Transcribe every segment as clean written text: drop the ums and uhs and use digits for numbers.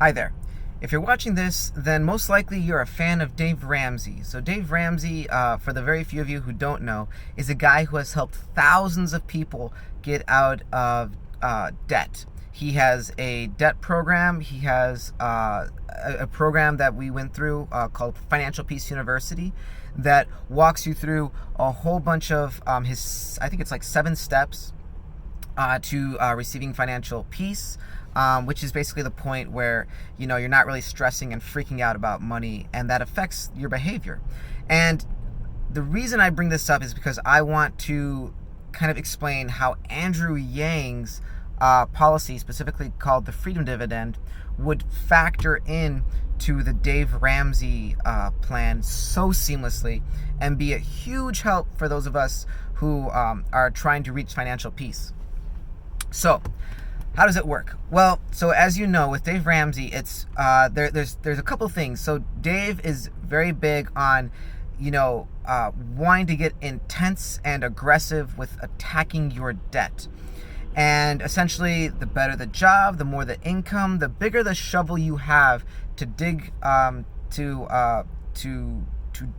Hi there. If you're watching this, then most likely you're a fan of Dave Ramsey. So Dave Ramsey, for the very few of you who don't know, is a guy who has helped thousands of people get out of debt. He has a debt program. He has a program that we went through called Financial Peace University that walks you through a whole bunch of his, I think it's like 7 steps to receiving financial peace, which is basically the point where you're not really stressing and freaking out about money, and that affects your behavior. And the reason I bring this up is because I want to kind of explain how Andrew Yang's policy, specifically called the freedom dividend, would factor in to the Dave Ramsey plan so seamlessly and be a huge help for those of us who are trying to reach financial peace. So, how does it work? Well, so as you know, with Dave Ramsey, it's there's a couple things. So Dave is very big on wanting to get intense and aggressive with attacking your debt. And essentially, the better the job, the more the income, the bigger the shovel you have to dig to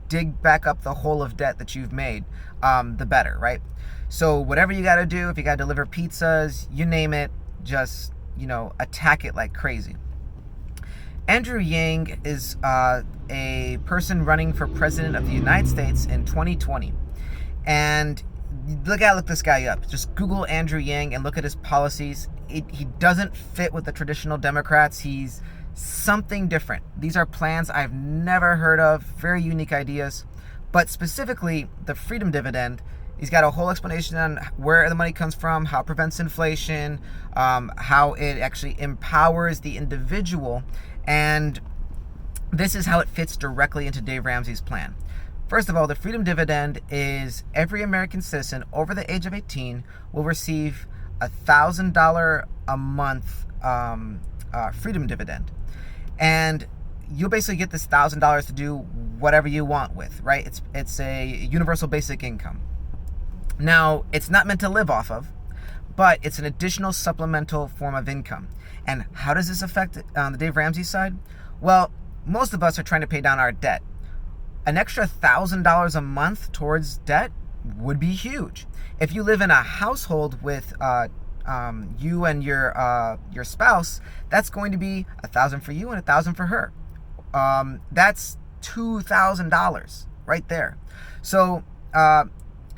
dig back up the hole of debt that you've made, the better, right? So whatever you got to do, if you got to deliver pizzas, you name it, just attack it like crazy. Andrew Yang is a person running for president of the United States in 2020, and look this guy up. Just Google Andrew Yang and look at his policies. He doesn't fit with the traditional Democrats. He's something different. These are plans I've never heard of, very unique ideas. But specifically, the freedom dividend, he's got a whole explanation on where the money comes from, how it prevents inflation, how it actually empowers the individual. And this is how it fits directly into Dave Ramsey's plan. First of all, the freedom dividend is every American citizen over the age of 18 will receive $1,000 a month freedom dividend. And you'll basically get this $1,000 to do whatever you want with, right? It's a universal basic income. Now, it's not meant to live off of, but it's an additional supplemental form of income. And how does this affect on the Dave Ramsey side? Well, most of us are trying to pay down our debt. An extra $1,000 a month towards debt would be huge. If you live in a household with you and your spouse, that's going to be $1,000 for you and $1,000 for her. That's $2,000 right there. So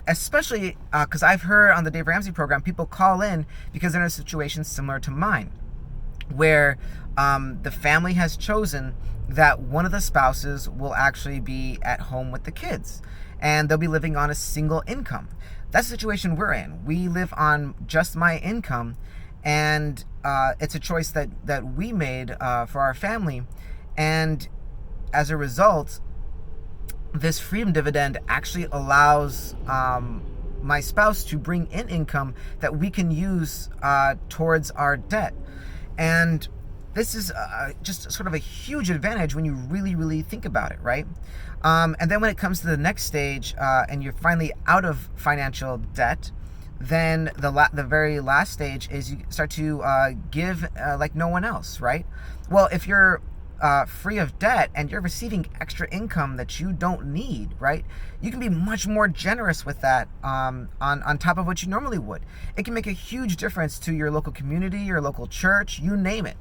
especially because I've heard on the Dave Ramsey program, people call in because they're in a situation similar to mine, where the family has chosen that one of the spouses will actually be at home with the kids, and they'll be living on a single income. That's the situation we're in. We live on just my income, and it's a choice that we made for our family. And as a result, this freedom dividend actually allows my spouse to bring in income that we can use towards our debt. And this is just sort of a huge advantage when you really, really think about it, right? And then when it comes to the next stage and you're finally out of financial debt, then the very last stage is you start to give like no one else, right? Well, if you're free of debt and you're receiving extra income that you don't need, right? You can be much more generous with that on top of what you normally would. It can make a huge difference to your local community, your local church, you name it.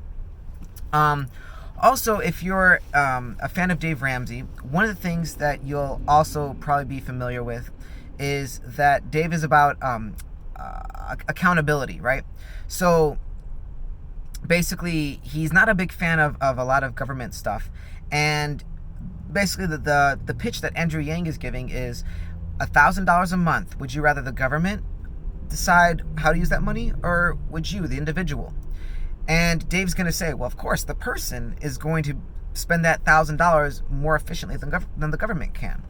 Also, if you're a fan of Dave Ramsey, one of the things that you'll also probably be familiar with is that Dave is about accountability, right? So basically, he's not a big fan of a lot of government stuff. And basically, the pitch that Andrew Yang is giving is $1,000 a month. Would you rather the government decide how to use that money, or would you, the individual? And Dave's going to say, well, of course, the person is going to spend that $1,000 more efficiently than the government can.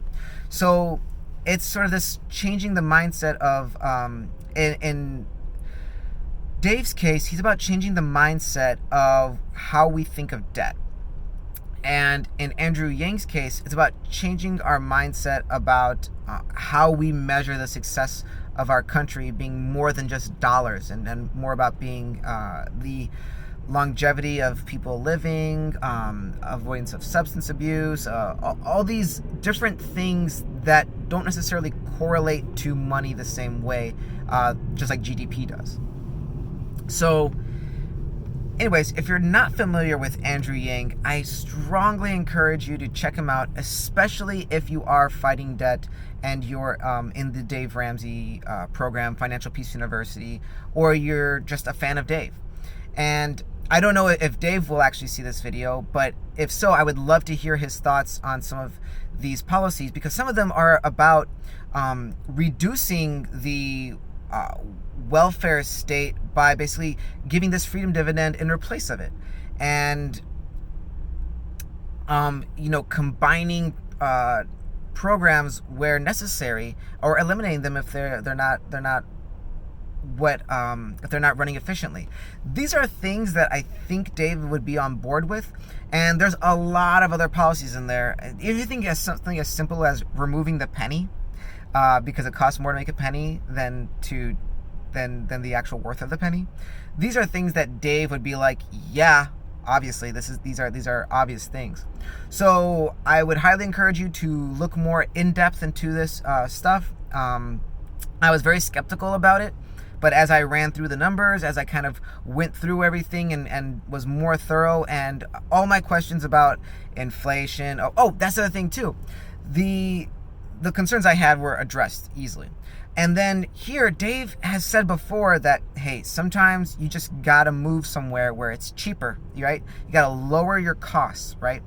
So it's sort of this changing the mindset of, in Dave's case, he's about changing the mindset of how we think of debt. And in Andrew Yang's case, it's about changing our mindset about how we measure the success of our country being more than just dollars, and more about being longevity of people living, avoidance of substance abuse, all these different things that don't necessarily correlate to money the same way, just like GDP does. So anyways, if you're not familiar with Andrew Yang, I strongly encourage you to check him out, especially if you are fighting debt and you're in the Dave Ramsey program, Financial Peace University, or you're just a fan of Dave. And I don't know if Dave will actually see this video, but if so, I would love to hear his thoughts on some of these policies, because some of them are about reducing the welfare state by basically giving this freedom dividend in replace of it, and combining programs where necessary, or eliminating them if they're not if they're not running efficiently. These are things that I think Dave would be on board with, and there's a lot of other policies in there. If you think as something as simple as removing the penny, because it costs more to make a penny than the actual worth of the penny, these are things that Dave would be like, yeah, obviously these are obvious things. So I would highly encourage you to look more in depth into this stuff. I was very skeptical about it, but as I ran through the numbers, as I kind of went through everything and was more thorough, and all my questions about inflation, that's the other thing too, the concerns I had were addressed easily. And then here, Dave has said before that, hey, sometimes you just gotta move somewhere where it's cheaper, right? You gotta lower your costs, right?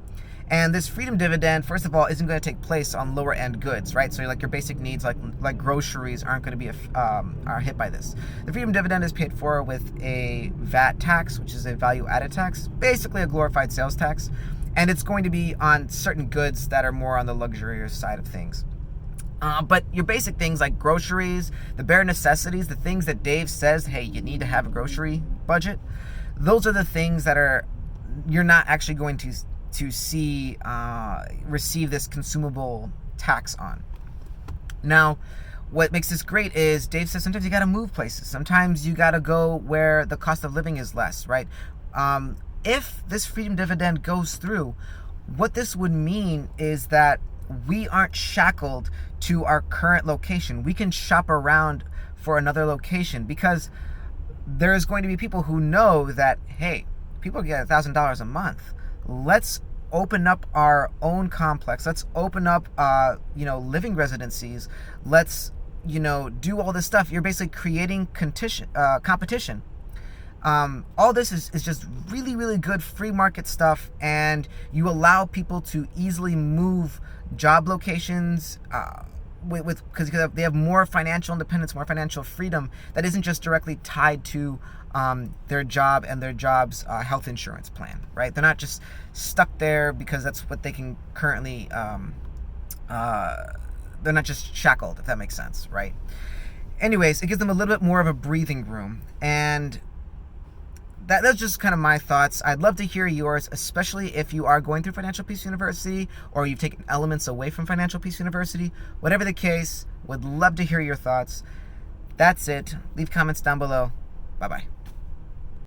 And this freedom dividend, first of all, isn't going to take place on lower end goods, right? So like your basic needs, like groceries, aren't going to be are hit by this. The freedom dividend is paid for with a VAT tax, which is a value added tax, basically a glorified sales tax, and it's going to be on certain goods that are more on the luxurious side of things. But your basic things like groceries, the bare necessities, the things that Dave says, hey, you need to have a grocery budget, those are the things that you're not actually going to see receive this consumable tax on. Now, what makes this great is Dave says sometimes you got to move places. Sometimes you got to go where the cost of living is less, right? If this freedom dividend goes through, what this would mean is that we aren't shackled to our current location. We can shop around for another location, because there's going to be people who know that, hey, people get $1,000 a month. Let's open up our own complex. Let's open up, living residencies. Let's, do all this stuff. You're basically creating competition. All this is just really, really good free market stuff, and you allow people to easily move job locations because they have more financial independence, more financial freedom that isn't just directly tied to their job and their job's health insurance plan, right? They're not just stuck there because that's what they can currently, they're not just shackled, if that makes sense, right? Anyways, it gives them a little bit more of a breathing room, and that's just kind of my thoughts. I'd love to hear yours, especially if you are going through Financial Peace University or you've taken elements away from Financial Peace University. Whatever the case, would love to hear your thoughts. That's it. Leave comments down below. Bye-bye.